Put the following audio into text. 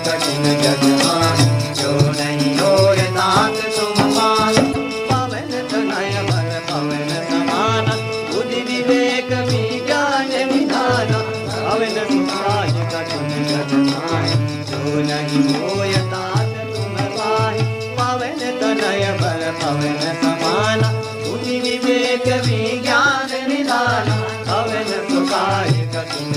कठिन जगमान, जो नहीं होय तात तुम पाहि। पवन तनय बल पवन समान, बुद्धि विवेक विज्ञान निधान, पवन सुखाय कठिन जगमान, जो नहीं होय तात तुम पाहि। पवन तनय बल पवन समान, बुद्धि विवेक विज्ञान निधान, पवन सुखाय कठिन